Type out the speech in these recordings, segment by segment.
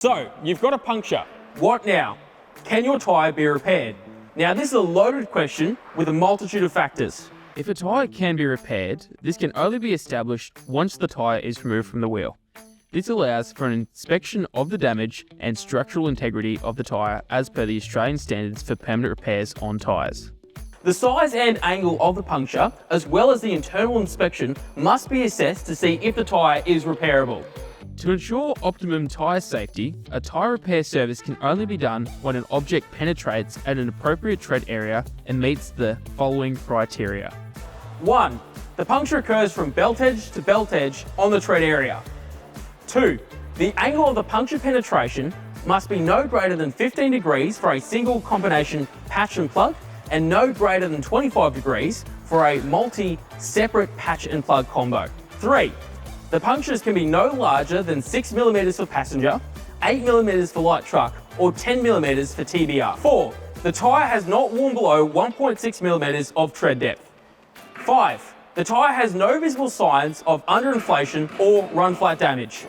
So, you've got a puncture. What now? Can your tyre be repaired? Now, this is a loaded question with a multitude of factors. If a tyre can be repaired, this can only be established once the tyre is removed from the wheel. This allows for an inspection of the damage and structural integrity of the tyre as per the Australian standards for permanent repairs on tyres. The size and angle of the puncture, as well as the internal inspection, must be assessed to see if the tyre is repairable. To ensure optimum tyre safety, a tyre repair service can only be done when an object penetrates at an appropriate tread area and meets the following criteria. 1. The puncture occurs from belt edge to belt edge on the tread area. 2. The angle of the puncture penetration must be no greater than 15 degrees for a single combination patch and plug, and no greater than 25 degrees for a multi-separate patch and plug combo. 3. The punctures can be no larger than 6mm for passenger, 8mm for light truck, or 10mm for TBR. 4. The tyre has not worn below 1.6mm of tread depth. 5. The tyre has no visible signs of underinflation or run flat damage.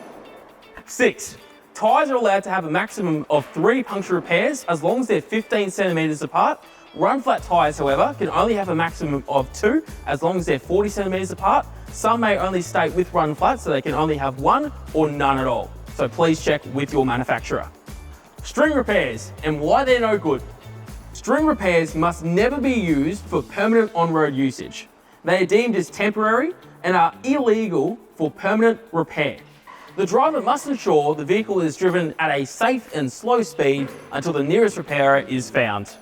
6. Tyres are allowed to have a maximum of 3 puncture repairs as long as they're 15 centimetres apart. Run flat tyres, however, can only have a maximum of 2 as long as they're 40 centimetres apart. Some may only state with run flat, so they can only have 1 or none at all. So please check with your manufacturer. String repairs and why they're no good. String repairs must never be used for permanent on-road usage. They are deemed as temporary and are illegal for permanent repair. The driver must ensure the vehicle is driven at a safe and slow speed until the nearest repairer is found.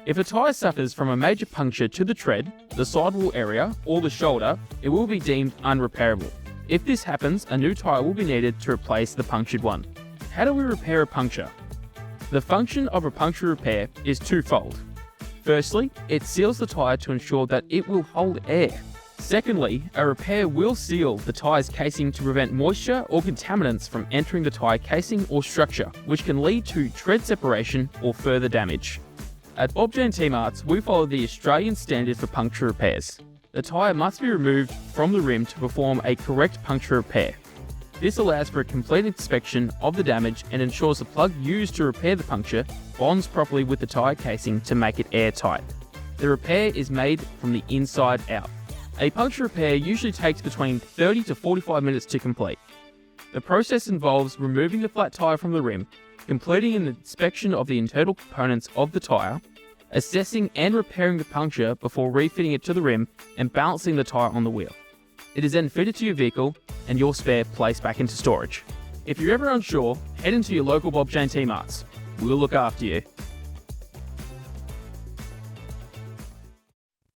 If a tyre suffers from a major puncture to the tread, the sidewall area, or the shoulder, it will be deemed unrepairable. If this happens, a new tyre will be needed to replace the punctured one. How do we repair a puncture? The function of a puncture repair is twofold. Firstly, it seals the tyre to ensure that it will hold air. Secondly, a repair will seal the tyre's casing to prevent moisture or contaminants from entering the tyre casing or structure, which can lead to tread separation or further damage. At Bob Jane T-Marts, we follow the Australian standard for puncture repairs. The tyre must be removed from the rim to perform a correct puncture repair. This allows for a complete inspection of the damage and ensures the plug used to repair the puncture bonds properly with the tyre casing to make it airtight. The repair is made from the inside out. A puncture repair usually takes between 30 to 45 minutes to complete. The process involves removing the flat tyre from the rim, completing an inspection of the internal components of the tyre, assessing and repairing the puncture before refitting it to the rim, and balancing the tyre on the wheel. It is then fitted to your vehicle and your spare placed back into storage. If you're ever unsure, head into your local Bob Jane T-Marts. We'll look after you.